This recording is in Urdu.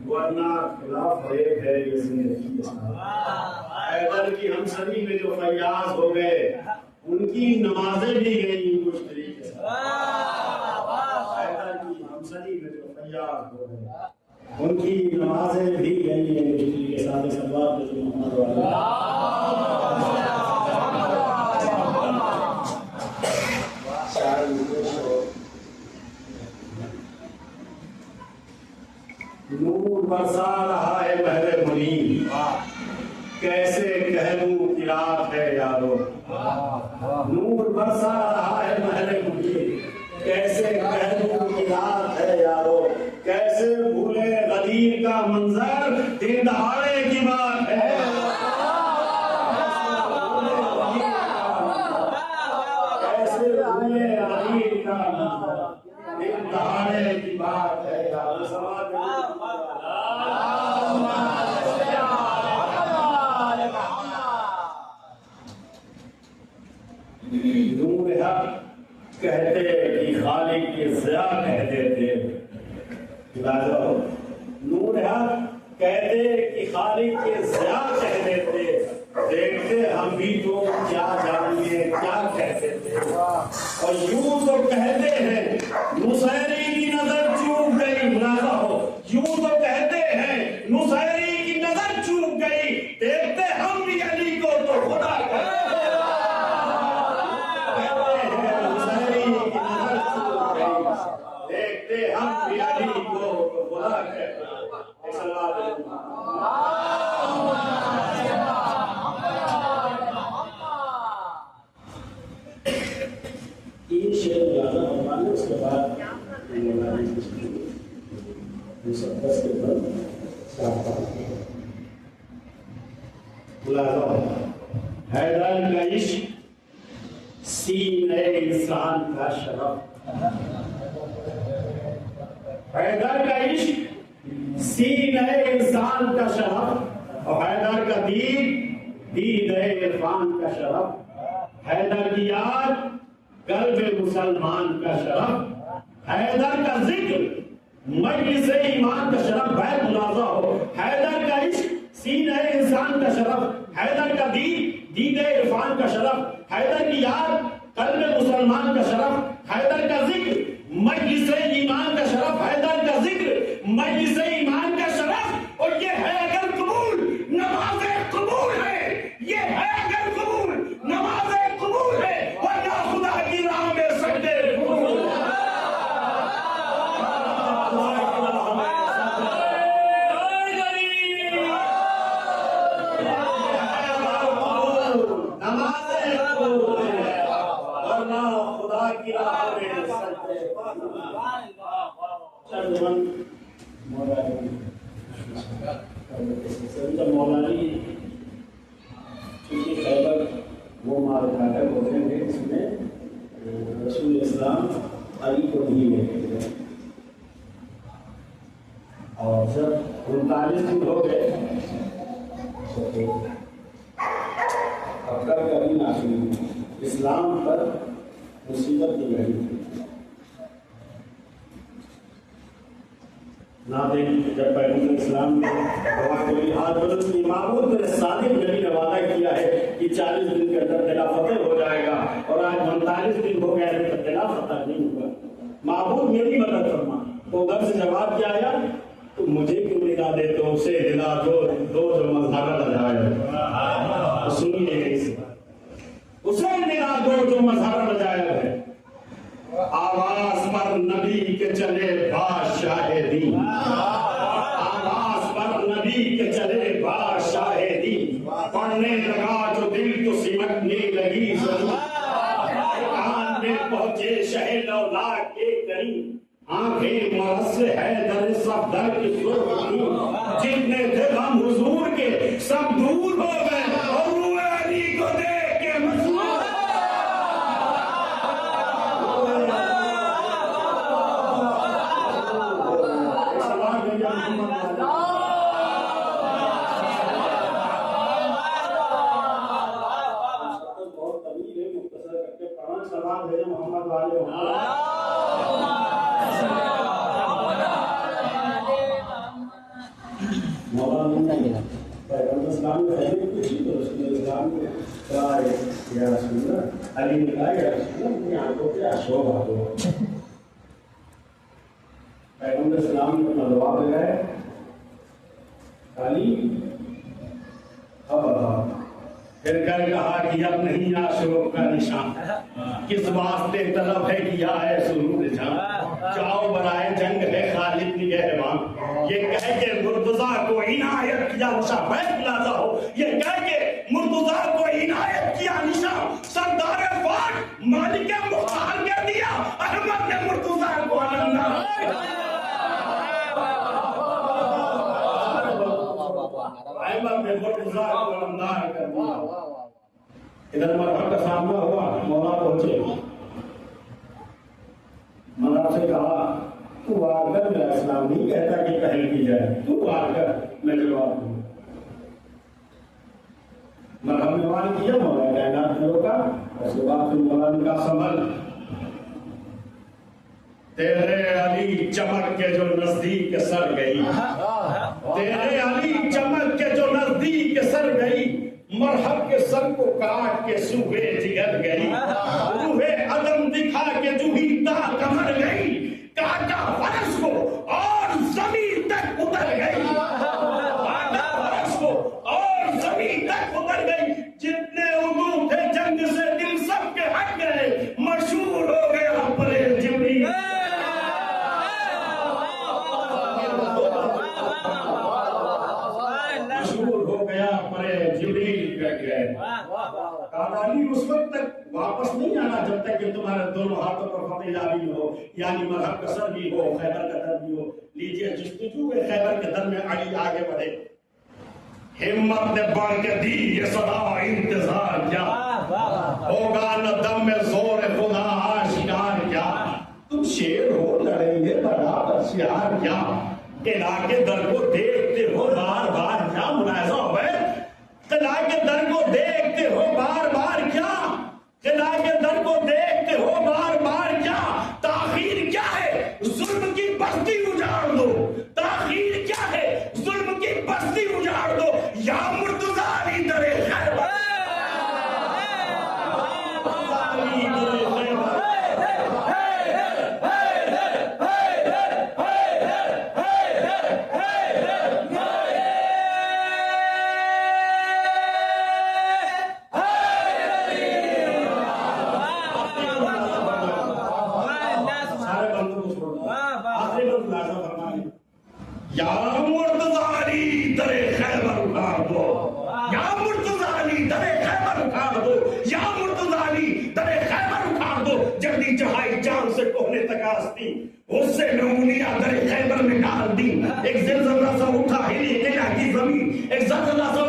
ورنہ خلاف ایک ہے یہ زندگی کے ساتھ۔ حیدر کی ہمسری میں جو فیاض ہو گئے ان کی نمازیں بھی گئیں مشتری کے ساتھ۔ حیدر کی ہمسری میں جو فیاض ہو گئے ان کی نمازیں بھی گئی ہیں مشتری کے ساتھ۔ صلوات محمد نور برسا رہا ہے بہر منیر، کیسے کہہ دوں کہ رات ہے یارو۔ نور برسا رہا ہے بہر منیر، کیسے کہہ دوں کہ رات ہے یارو۔ کیسے بھولے غدیر کا منظر، دن دہاڑے کی بات ہے۔ کیسے بھولے غدیر کا منظر، دن دہاڑے کی بات ہے یارو۔ نور حق کہتے کہ خالق کی ضیاء کہتے تھے۔ نور حق کہتے کہ خالق کی ضیاء کہتے تھے، دیکھتے ہم بھی تو کیا جانیے کیا کہتے تھے۔ اور یوں تو کہتے ہیں نصیری کی نظر چوک گئی، ملازہ ہو، یوں تو کہتے ہیں نصیری کی نظر چوک گئی، دیکھتے ہم بھی علی کو تو خدا کہتے ہیں۔ دیکھتے ہم بھی علی کو تو خدا کہتے ہیں۔ تین شعر یاد فرمانے، اس کے بعد مسدس کے بعد حیدر کا عشق سینہ انسان کا شرف، حیدر کا عشق سینہ انسان کا شرف، اور حیدر کا دید عرفان کا شرف، حیدر کی یاد قلب مسلمان کا شرف، حیدر کا ذکر مجلس ایمان کا شرف۔ بیت ملازہ ہو، حیدر کا عشق سینہ انسان کا شرف، حیدر کا دید عرفان کا شرف، حیدر کی یاد قلب مسلمان کا شرف، حیدر کا ذکر مجلس ایمان کا شرف، حیدر کا ذکر مجلس ایمان کا شرف۔ اور یہ ہے اگر قبول نماز قبول ہے، یہ ہے اگر قبول نماز قبول ہے، ورنہ خدا کی راہ میں سجدے قبول ہے۔ مولانا چونکہ خیبر وہ معرکہ ہے، بولتے ہیں اس میں رسول اسلام علی کو نہیں لیتے تھے، اور جب 39 دن ہو گئے افکار کبھی نہ اسلام پر مصیبت کی گھڑی تھی۔ ناظرین، جب پیغمبر اسلام نے ہاتھ بلند کی، معبود میرے صادق نبی نے وعدہ کیا ہے کہ 40 دن کے اندر خلافت ہو جائے گا، اور آج 39 دن ہو گئے ابھی تک خلافت نہیں ہوا۔ معبود میری مدد فرما۔ تو ادھر سے جواب کیا آیا، تو مجھے کیوں ندا دیتے ہو، اسے دلا دو جو مظہر لجائب، سنیے اسے، اسے ندا دو جو مظہر لجائب ہے۔ آواز پر نبی کے چلے بادشاہ دین، آواز پر نبی کے چلے بادشاہ دین، پڑھنے لگا جو دل تو سمٹنے لگی ضرور، کان میں پہنچے شہ لولا کے کریم، آنکھیں مرض سے ہے در سب در کی سرخی، جتنے تھے غم حضور کے سب دور ہو گئے، اور روئے علی کو دیکھ کے مسرور۔ محمد والے پیغمبر اسلام نے پہلے پوچھی تو رسول اسلام نے کہا یا رسول اللہ، علی نے کہا یا رسول اللہ اپنی آنکھوں پہ آشوب آ دو. پیغمبر اسلام نے اپنا جواب لگایا علی پھر کر کہا کہ اب نہیں آشوب کا نشان، کس واسطے طلب ہے کیا ہے سرور جان، جاؤ برائے جنگ ہے خالد نگہبان. یہ کہہ کے مرتضیٰ کو عنایت کیا نشان بیت پلازا ہو، یہ کہہ کے مرتضیٰ کو عنایت کیا نشان سردار فاٹ مالک مختار کہہ دیا احمد نے مرتضیٰ کو علمدار. احمد نے مرتضیٰ کو علمدار کر دیا. ادھر مرحب کا سامنا ہوا، مولا پہنچے، مرحب سے کہا تو آ کر، میرا اسلام نہیں کہتا کہ پہل کی جائے، تو آ کر میں جواب دوں. مرحب نے وعد کیا، مولا کائنات نے روکا. اس کے بعد پھر مولا نے کہا سنبھل، تیرے علی چمک کے جو نزدیک سر گئی، تیرے علی چمک کے جو نزدیک سر گئی، مرحب کے سر کو کاٹ کے سوہے جگر گئی، روحے عدم دکھا کے جوہی تا کمر گئی، کاٹا فرس کو اور زمین تک اتر گئی، کاٹا فرس کو اور زمین تک اتر گئی. جتنے عدو تھے جنگ سے دل سب کے ہٹ گئے، مشہور ہو گیا پرے جبریل. علی اس وقت تک واپس نہیں آنا جب تک کہ تمہارے دونوں ہاتھوں پر فتح جاری ہو، یعنی مرحب کا سر بھی ہو، خیبر کا در بھی ہو. لیجئے جستجو خیبر کے در میں علی آگے بڑھے. ہمت نے بڑھ کے دی یہ صدا انتظار کیا، ہوگا نہ دم میں زور خدا آشکار کیا. تم شیر ہو لڑیں گے برابر شیار کیا، قلعہ کے در کو دیکھتے ہو بار بار کیا. ملاحظہ ہو گئے، قلعہ کے در کو دیکھتے ہو بار بار کیا، قلعہ کے در کو دیکھتے ہو بار بار کیا. تاخیر کیا ہے ظلم کی بستی اجاڑ دو، تاخیر کیا ہے ظلم کی بستی اجاڑ دو. یا مرتضیٰ علی در خیبر، یا مرتضیٰ علی در خیبر اکھاڑ دو، یا مرتضیٰ علی در خیبر اکھاڑ دو، یا مرتضیٰ علی در خیبر اکھاڑ دو. جلدی چڑھائی جان سے کوہنے تک آستی، اس سے نمونیاں در خیبر میں ڈال دی. ایک زلزلہ سا اٹھا ہلی قلعہ کی زمین، ایک زلزلہ سا